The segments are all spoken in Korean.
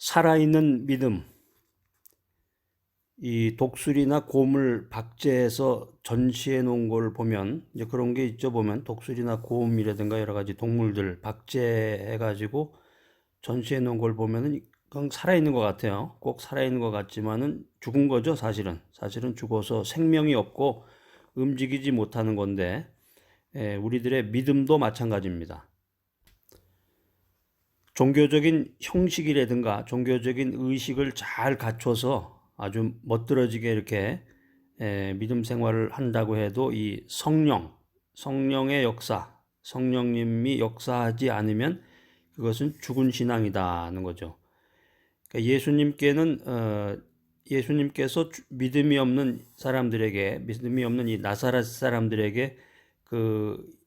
살아있는 믿음, 이 독수리나 곰을 박제해서 전시해 놓은 걸 보면 이제 그런 게 있죠. 보면 독수리나 곰이라든가 여러 가지 동물들 박제해 가지고 전시해 놓은 걸 보면은 그냥 살아있는 것 같아요. 꼭 살아있는 것 같지만은 죽은 거죠. 사실은 죽어서 생명이 없고 움직이지 못하는 건데, 우리들의 믿음도 마찬가지입니다. 종교적인 형식이라든가 종교적인 의식을 잘 갖춰서 아주 멋들어지게 이렇게 믿음 생활을 한다고 해도 이 성령의 역사, 성령님이 역사하지 않으면 그것은 죽은 신앙이다는 거죠. 그러니까 예수님께서 믿음이 없는 사람들에게, 믿음이 없는 이 나사렛 사람들에게 그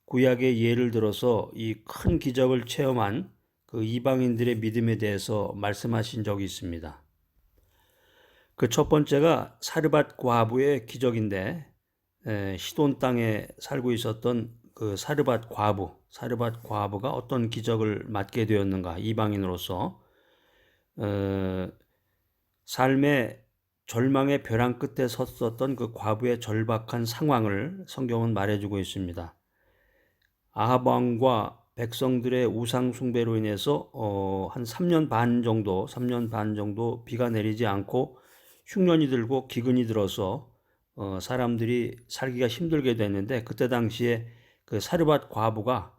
구약의 예를 들어서 이 큰 기적을 체험한 그 이방인들의 믿음에 대해서 말씀하신 적이 있습니다. 그 첫 번째가 사르밧 과부의 기적인데, 시돈 땅에 살고 있었던 그 사르밧 과부가 어떤 기적을 맞게 되었는가, 이방인으로서 삶의 절망의 벼랑 끝에 섰었던 그 과부의 절박한 상황을 성경은 말해주고 있습니다. 아합 왕과 백성들의 우상 숭배로 인해서 한 3년 반 정도 비가 내리지 않고 흉년이 들고 기근이 들어서 사람들이 살기가 힘들게 됐는데, 그때 당시에 그 사르밧 과부가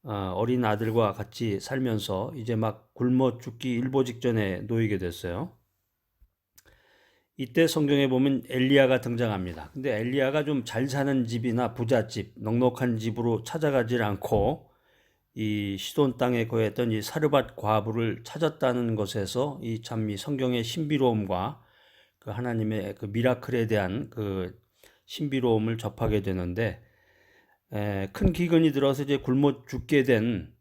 어린 아들과 같이 살면서 이제 막 굶어 죽기 일보 직전에 놓이게 됐어요. 이때 성경에 보면 엘리야가 등장합니다. 근데 엘리야가 좀 잘 사는 집이나 부잣집, 넉넉한 집으로 찾아가질 않고 이 시돈 땅에 거했던 이 사르밧 과부를 찾았다는 것에서 이 성경의 신비로움과 그 하나님의 그 미라클에 대한 그 신비로움을 접하게 되는데, 큰 기근이 들어서 이제 굶어 죽게 된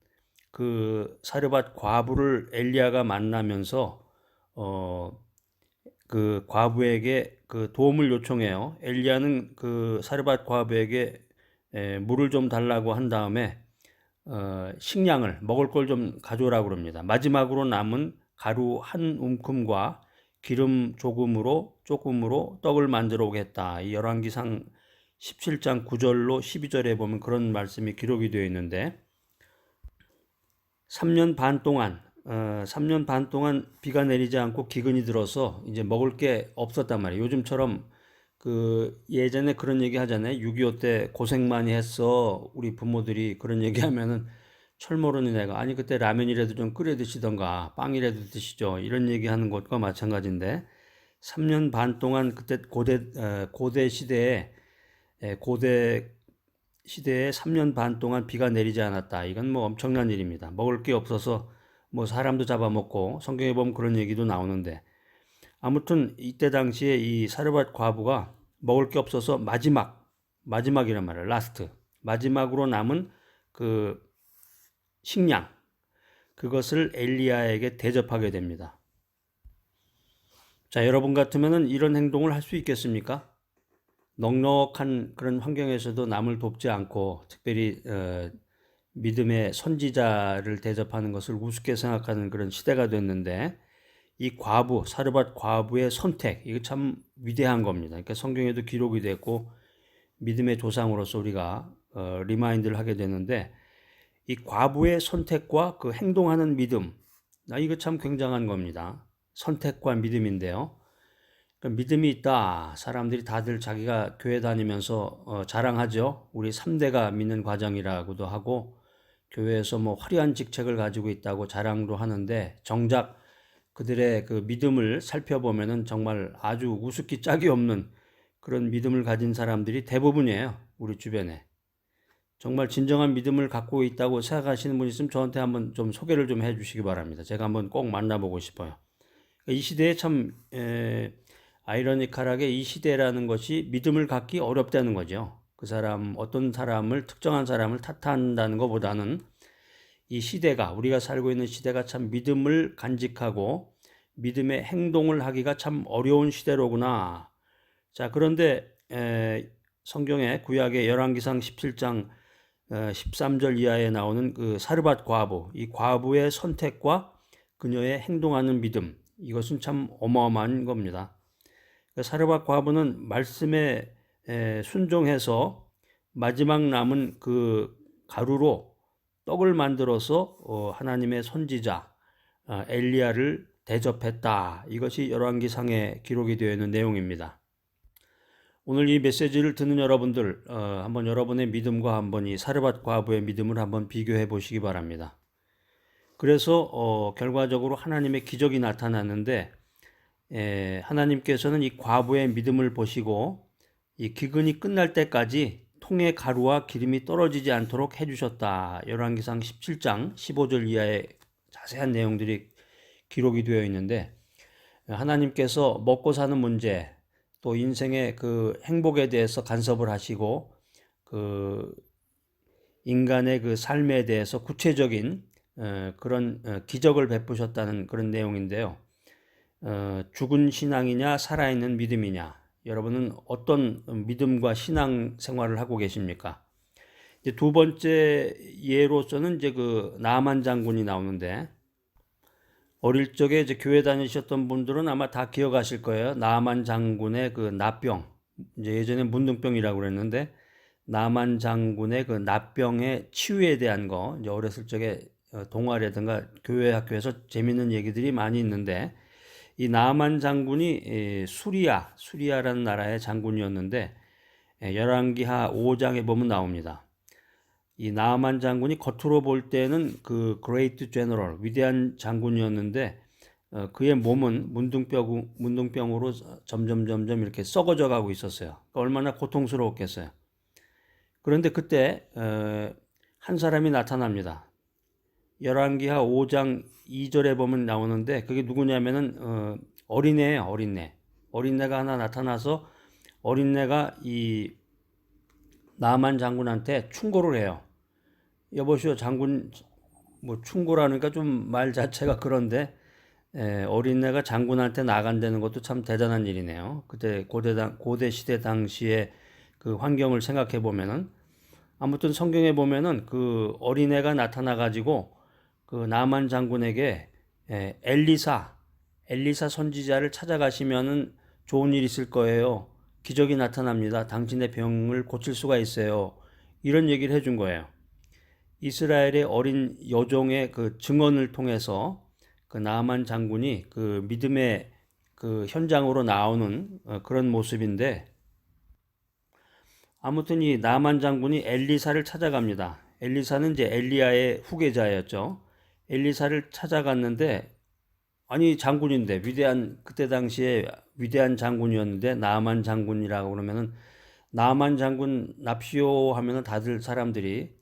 그 사르밧 과부를 엘리야가 만나면서 그 과부에게 그 도움을 요청해요. 엘리야는 그 사르밧 과부에게 물을 좀 달라고 한 다음에 식량을, 먹을 걸 좀 가져오라고 그럽니다. 마지막으로 남은 가루 한 움큼과 기름 조금으로 떡을 만들어 오겠다. 이 열왕기상 17장 9절로 12절에 보면 그런 말씀이 기록이 되어 있는데, 3년 반 동안 비가 내리지 않고 기근이 들어서 이제 먹을 게 없었단 말이에요. 요즘처럼 그 예전에 그런 얘기 하잖아요. 6.25 때 고생 많이 했어. 우리 부모들이 그런 얘기 하면은 철모르는 애가, 아니 그때 라면이라도 좀 끓여 드시던가 빵이라도 드시죠. 이런 얘기 하는 것과 마찬가지인데, 3년 반 동안 그때 고대 시대에 3년 반 동안 비가 내리지 않았다. 이건 뭐 엄청난 일입니다. 먹을 게 없어서 뭐 사람도 잡아먹고, 성경에 보면 그런 얘기도 나오는데, 아무튼 이때 당시에 이 사르밧 과부가 먹을 게 없어서 마지막이란 말이에요. 라스트. 마지막으로 남은 그 식량, 그것을 엘리야에게 대접하게 됩니다. 자, 여러분 같으면은 이런 행동을 할 수 있겠습니까? 넉넉한 그런 환경에서도 남을 돕지 않고, 특별히 믿음의 선지자를 대접하는 것을 우습게 생각하는 그런 시대가 됐는데, 이 사르밧 과부의 선택, 이거 참 위대한 겁니다. 그러니까 성경에도 기록이 됐고 믿음의 조상으로서 우리가 리마인드를 하게 되는데, 이 과부의 선택과 그 행동하는 믿음, 이거 참 굉장한 겁니다. 선택과 믿음인데요. 그러니까 믿음이 있다. 사람들이 다들 자기가 교회 다니면서 자랑하죠. 우리 3대가 믿는 과정이라고도 하고, 교회에서 뭐 화려한 직책을 가지고 있다고 자랑도 하는데, 정작 그들의 그 믿음을 살펴보면은 정말 아주 우습기 짝이 없는 그런 믿음을 가진 사람들이 대부분이에요. 우리 주변에. 정말 진정한 믿음을 갖고 있다고 생각하시는 분 있으면 저한테 한번 좀 소개를 좀 해주시기 바랍니다. 제가 한번 꼭 만나보고 싶어요. 이 시대에 참 아이러니컬하게 이 시대라는 것이 믿음을 갖기 어렵다는 거죠. 어떤 사람을, 특정한 사람을 탓한다는 것보다는 이 시대가, 우리가 살고 있는 시대가 참 믿음을 간직하고 믿음의 행동을 하기가 참 어려운 시대로구나. 자, 그런데 성경의 구약의 열왕기상 17장 13절 이하에 나오는 그 사르밧 과부, 이 과부의 선택과 그녀의 행동하는 믿음, 이것은 참 어마어마한 겁니다. 사르밧 과부는 말씀에 순종해서 마지막 남은 그 가루로 떡을 만들어서 하나님의 선지자 엘리야를 대접했다. 이것이 열왕기상에 기록이 되어 있는 내용입니다. 오늘 이 메시지를 듣는 여러분들 한번 여러분의 믿음과 한번 이 사르밧 과부의 믿음을 한번 비교해 보시기 바랍니다. 그래서 결과적으로 하나님의 기적이 나타났는데 하나님께서는 이 과부의 믿음을 보시고 이 기근이 끝날 때까지 통에 가루와 기름이 떨어지지 않도록 해주셨다. 열왕기상 17장 15절 이하의 자세한 내용들이 기록이 되어 있는데 하나님께서 먹고 사는 문제 또 인생의 그 행복에 대해서 간섭을 하시고 그 인간의 그 삶에 대해서 구체적인 그런 기적을 베푸셨다는 그런 내용인데요. 죽은 신앙이냐 살아있는 믿음이냐, 여러분은 어떤 믿음과 신앙 생활을 하고 계십니까? 이제 두 번째 예로서는 이제 그 나만 장군이 나오는데, 어릴 적에 이제 교회 다니셨던 분들은 아마 다 기억하실 거예요. 나만 장군의 그 낫병, 이제 예전에 문둥병이라고 그랬는데 나만 장군의 그 낫병의 치유에 대한 거, 이제 어렸을 적에 동화라든가 교회 학교에서 재밌는 얘기들이 많이 있는데, 이 나만 장군이 수리아라는 나라의 장군이었는데 열왕기하 5장에 보면 나옵니다. 이 나만 장군이 겉으로 볼 때는 그 그레이트 제너럴, 위대한 장군이었는데 그의 몸은 문둥병으로 점점 이렇게 썩어져 가고 있었어요. 그러니까 얼마나 고통스러웠겠어요. 그런데 그때 한 사람이 나타납니다. 열왕기하 5장 2절에 보면 나오는데 그게 누구냐면은 어린애예요. 어린애가 하나 나타나서 어린애가 이 나만 장군한테 충고를 해요. 여보시오 장군, 뭐 충고라니까 좀 말 자체가 그런데 어린애가 장군한테 나간다는 것도 참 대단한 일이네요. 그때 고대 시대 당시의 그 환경을 생각해 보면은, 아무튼 성경에 보면은 그 어린애가 나타나 가지고 그 나만 장군에게 엘리사 선지자를 찾아가시면은 좋은 일 있을 거예요. 기적이 나타납니다. 당신의 병을 고칠 수가 있어요. 이런 얘기를 해준 거예요. 이스라엘의 어린 여종의 그 증언을 통해서 그 나만 장군이 그 믿음의 그 현장으로 나오는 그런 모습인데, 아무튼 이 나만 장군이 엘리사를 찾아갑니다. 엘리사는 이제 엘리야의 후계자였죠. 엘리사를 찾아갔는데, 아니 장군인데, 그때 당시에 위대한 장군이었는데 나만 장군이라고 그러면은, 나만 장군 납시오 하면은 다들 사람들이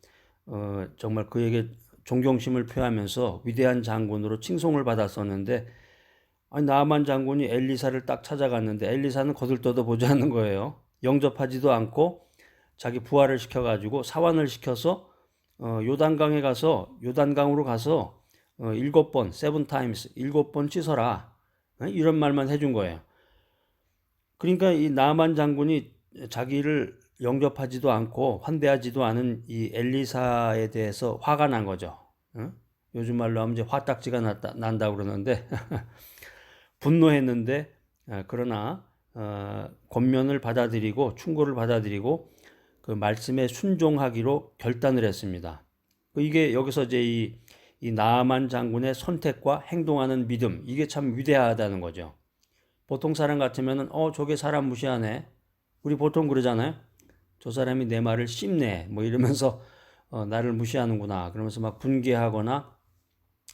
정말 그에게 존경심을 표하면서 위대한 장군으로 칭송을 받았었는데, 아니 나만 장군이 엘리사를 딱 찾아갔는데 엘리사는 거들떠도 보지 않는 거예요. 영접하지도 않고 자기 부하를 시켜가지고 사환을 시켜서 요단강으로 가서 7번, 7times, 7번 씻어라. 이런 말만 해준 거예요. 그러니까 이 나만 장군이 자기를 영접하지도 않고 환대하지도 않은 이 엘리사에 대해서 화가 난 거죠. 요즘 말로 하면 이제 화딱지가 난다고 그러는데 분노했는데, 그러나 권면을 받아들이고 충고를 받아들이고 그 말씀에 순종하기로 결단을 했습니다. 이게 여기서 이제 이 나아만 장군의 선택과 행동하는 믿음, 이게 참 위대하다는 거죠. 보통 사람 같으면은 저게 사람 무시하네. 우리 보통 그러잖아요. 저 사람이 내 말을 씹네. 뭐 이러면서 나를 무시하는구나. 그러면서 막 분개하거나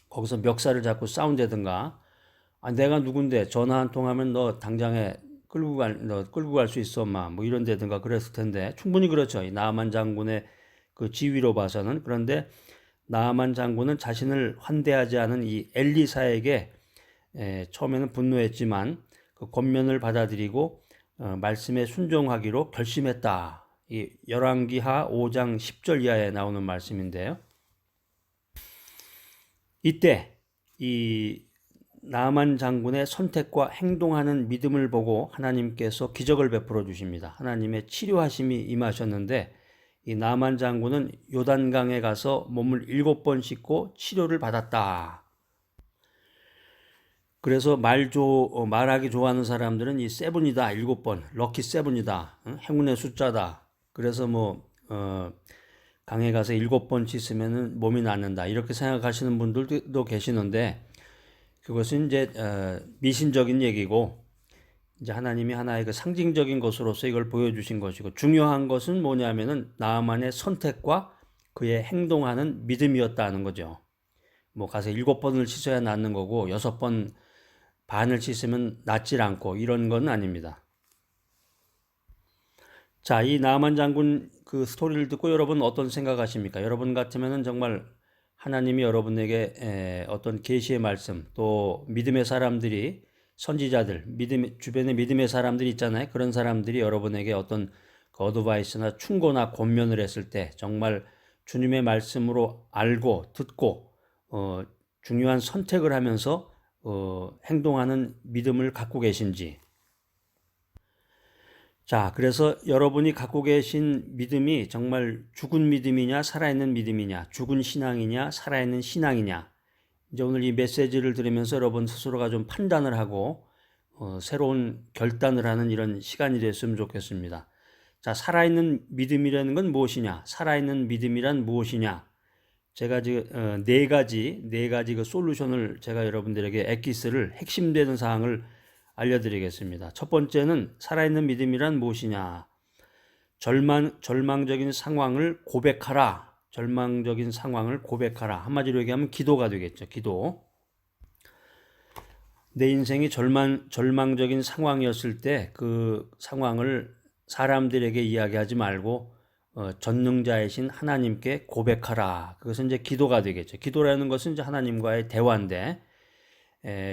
거기서 멱살을 잡고 싸운다든가. 내가 누군데 전화 한 통하면 너 당장에 끌고 갈 수 있어, 뭐 이런 데든가 그랬을 텐데, 충분히 그렇죠. 이 나아만 장군의 그 지위로 봐서는. 그런데 나아만 장군은 자신을 환대하지 않은 이 엘리사에게 처음에는 분노했지만 그 권면을 받아들이고 말씀에 순종하기로 결심했다. 이 열왕기하 5장 10절 이하에 나오는 말씀인데요. 이때 이 나아만 장군의 선택과 행동하는 믿음을 보고 하나님께서 기적을 베풀어 주십니다. 하나님의 치료하심이 임하셨는데, 이 나아만 장군은 요단강에 가서 몸을 7번 씻고 치료를 받았다. 그래서 말하기 좋아하는 사람들은 이 세븐이다, 7번, 럭키 세븐이다, 행운의 숫자다. 그래서 강에 가서 7번 씻으면은 몸이 낫는다. 이렇게 생각하시는 분들도 계시는데, 그것은 이제 미신적인 얘기고, 이제 하나님이 하나의 그 상징적인 것으로서 이걸 보여주신 것이고, 중요한 것은 뭐냐면은 나아만의 선택과 그의 행동하는 믿음이었다는 거죠. 가서 7번을 씻어야 낫는 거고, 6번 반을 씻으면 낫질 않고, 이런 건 아닙니다. 자, 이 나만 장군 그 스토리를 듣고 여러분 어떤 생각하십니까? 여러분 같으면은 정말 하나님이 여러분에게 어떤 계시의 말씀, 또 믿음의 사람들이, 선지자들, 주변에 믿음의 사람들이 있잖아요. 그런 사람들이 여러분에게 어떤 그 어드바이스나 충고나 권면을 했을 때 정말 주님의 말씀으로 알고 듣고 중요한 선택을 하면서 행동하는 믿음을 갖고 계신지. 자, 그래서 여러분이 갖고 계신 믿음이 정말 죽은 믿음이냐, 살아있는 믿음이냐, 죽은 신앙이냐, 살아있는 신앙이냐. 이제 오늘 이 메시지를 들으면서 여러분 스스로가 좀 판단을 하고 새로운 결단을 하는 이런 시간이 됐으면 좋겠습니다. 자, 살아있는 믿음이라는 건 무엇이냐? 살아있는 믿음이란 무엇이냐? 제가 지금 네 가지 그 솔루션을 제가 여러분들에게 엑기스를 핵심되는 사항을 알려드리겠습니다. 첫 번째는 살아있는 믿음이란 무엇이냐? 절망적인 상황을 고백하라. 절망적인 상황을 고백하라. 한마디로 얘기하면 기도가 되겠죠. 기도. 내 인생이 절망적인 상황이었을 때 그 상황을 사람들에게 이야기하지 말고 전능자이신 하나님께 고백하라. 그것은 이제 기도가 되겠죠. 기도라는 것은 이제 하나님과의 대화인데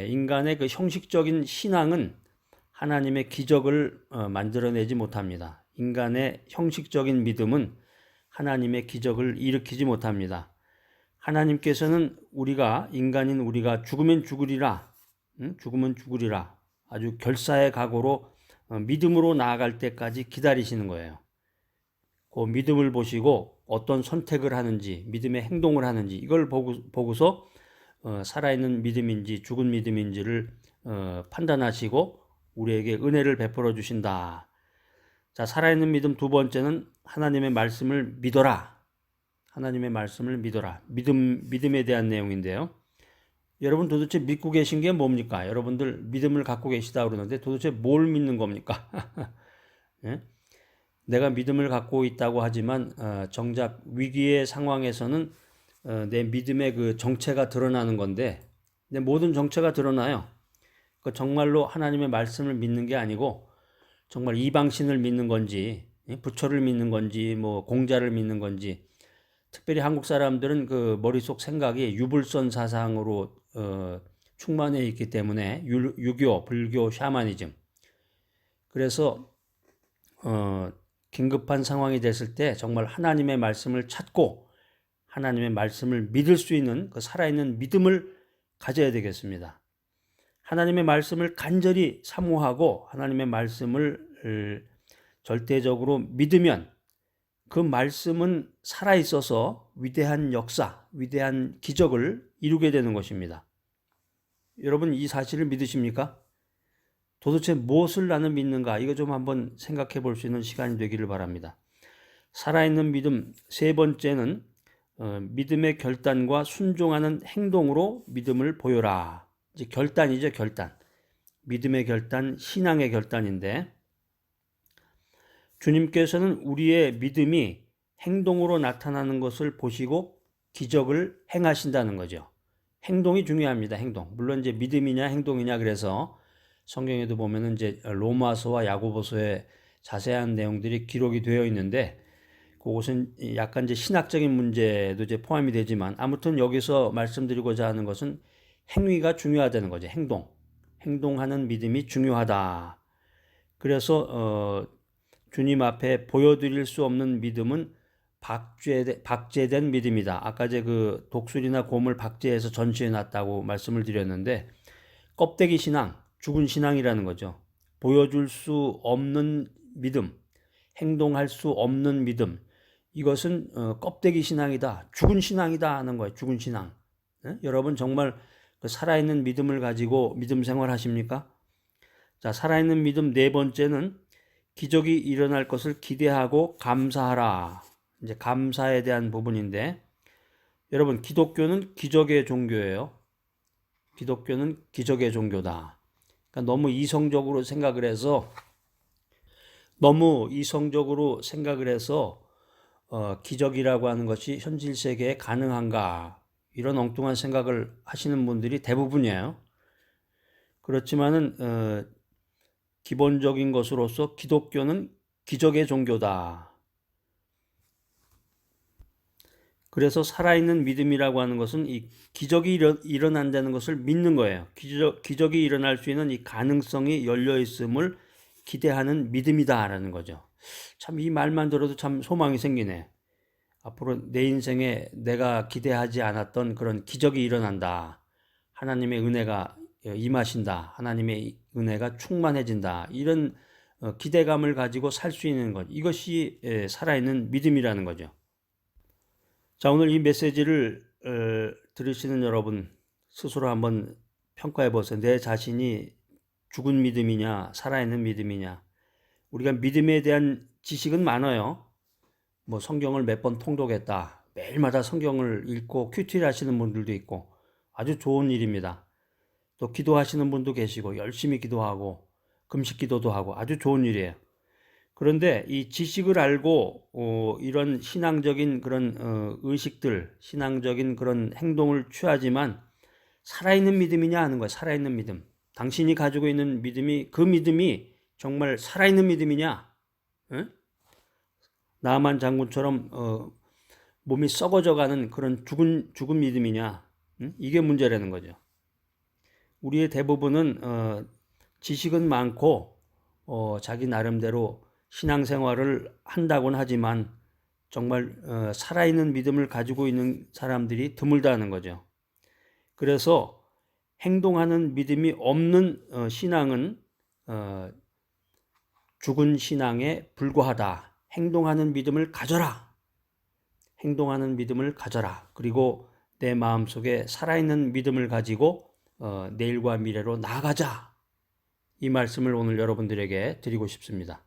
인간의 그 형식적인 신앙은 하나님의 기적을 만들어내지 못합니다. 인간의 형식적인 믿음은 하나님의 기적을 일으키지 못합니다. 하나님께서는 인간인 우리가 죽으면 죽으리라, 죽으면 죽으리라, 아주 결사의 각오로 믿음으로 나아갈 때까지 기다리시는 거예요. 그 믿음을 보시고 어떤 선택을 하는지, 믿음의 행동을 하는지 이걸 보고서 살아있는 믿음인지 죽은 믿음인지를 판단하시고 우리에게 은혜를 베풀어 주신다. 자, 살아있는 믿음 두 번째는 하나님의 말씀을 믿어라. 하나님의 말씀을 믿어라. 믿음에 대한 내용인데요. 여러분 도대체 믿고 계신 게 뭡니까? 여러분들 믿음을 갖고 계시다 그러는데 도대체 뭘 믿는 겁니까? 예? 내가 믿음을 갖고 있다고 하지만 정작 위기의 상황에서는 내 믿음의 그 정체가 드러나는 건데 내 모든 정체가 드러나요. 그 정말로 하나님의 말씀을 믿는 게 아니고 정말 이방신을 믿는 건지 부처를 믿는 건지 공자를 믿는 건지 특별히 한국 사람들은 그 머릿속 생각이 유불선 사상으로 충만해 있기 때문에 유교, 불교, 샤머니즘 그래서 긴급한 상황이 됐을 때 정말 하나님의 말씀을 찾고 하나님의 말씀을 믿을 수 있는 그 살아있는 믿음을 가져야 되겠습니다. 하나님의 말씀을 간절히 사모하고 하나님의 말씀을 절대적으로 믿으면 그 말씀은 살아있어서 위대한 역사, 위대한 기적을 이루게 되는 것입니다. 여러분 이 사실을 믿으십니까? 도대체 무엇을 나는 믿는가? 이거 좀 한번 생각해 볼 수 있는 시간이 되기를 바랍니다. 살아있는 믿음 세 번째는 믿음의 결단과 순종하는 행동으로 믿음을 보여라. 이제 결단이죠, 결단. 믿음의 결단, 신앙의 결단인데 주님께서는 우리의 믿음이 행동으로 나타나는 것을 보시고 기적을 행하신다는 거죠. 행동이 중요합니다. 행동. 물론 이제 믿음이냐 행동이냐 그래서 성경에도 보면은 이제 로마서와 야고보서에 자세한 내용들이 기록이 되어 있는데 그것은 약간 이제 신학적인 문제도 이제 포함이 되지만 아무튼 여기서 말씀드리고자 하는 것은 행위가 중요하다는 거죠. 행동하는 믿음이 중요하다. 그래서 주님 앞에 보여드릴 수 없는 믿음은 박제된 믿음이다. 아까 이제 그 독수리나 곰을 박제해서 전시해 놨다고 말씀을 드렸는데 껍데기 신앙, 죽은 신앙이라는 거죠. 보여줄 수 없는 믿음, 행동할 수 없는 믿음. 이것은 껍데기 신앙이다, 죽은 신앙이다 하는 거예요. 죽은 신앙. 여러분 정말 그 살아있는 믿음을 가지고 믿음 생활 하십니까? 자, 살아있는 믿음 네 번째는 기적이 일어날 것을 기대하고 감사하라. 이제 감사에 대한 부분인데, 여러분, 기독교는 기적의 종교예요. 기독교는 기적의 종교다. 그러니까 너무 이성적으로 생각을 해서 기적이라고 하는 것이 현실 세계에 가능한가, 이런 엉뚱한 생각을 하시는 분들이 대부분이에요. 그렇지만은 기본적인 것으로서 기독교는 기적의 종교다. 그래서 살아있는 믿음이라고 하는 것은 이 기적이 일어난다는 것을 믿는 거예요. 기적이 일어날 수 있는 이 가능성이 열려 있음을 기대하는 믿음이다라는 거죠. 참 이 말만 들어도 참 소망이 생기네. 앞으로 내 인생에 내가 기대하지 않았던 그런 기적이 일어난다. 하나님의 은혜가 임하신다. 하나님의 은혜가 충만해진다. 이런 기대감을 가지고 살 수 있는 것. 이것이 살아있는 믿음이라는 거죠. 자, 오늘 이 메시지를 들으시는 여러분 스스로 한번 평가해 보세요. 내 자신이 죽은 믿음이냐, 살아있는 믿음이냐. 우리가 믿음에 대한 지식은 많아요. 뭐 성경을 몇 번 통독했다. 매일마다 성경을 읽고 큐티를 하시는 분들도 있고 아주 좋은 일입니다. 또 기도하시는 분도 계시고 열심히 기도하고 금식 기도도 하고 아주 좋은 일이에요. 그런데 이 지식을 알고 이런 신앙적인 그런 의식들, 신앙적인 그런 행동을 취하지만 살아있는 믿음이냐 하는 거예요. 살아있는 믿음. 당신이 가지고 있는 믿음이 그 믿음이 정말 살아있는 믿음이냐? 응? 나만 장군처럼 몸이 썩어져가는 그런 죽은 믿음이냐? 응? 이게 문제라는 거죠. 우리의 대부분은 지식은 많고 자기 나름대로 신앙생활을 한다고는 하지만 정말 살아있는 믿음을 가지고 있는 사람들이 드물다는 거죠. 그래서 행동하는 믿음이 없는 신앙은 죽은 신앙에 불과하다. 행동하는 믿음을 가져라. 행동하는 믿음을 가져라. 그리고 내 마음속에 살아있는 믿음을 가지고 내일과 미래로 나아가자. 이 말씀을 오늘 여러분들에게 드리고 싶습니다.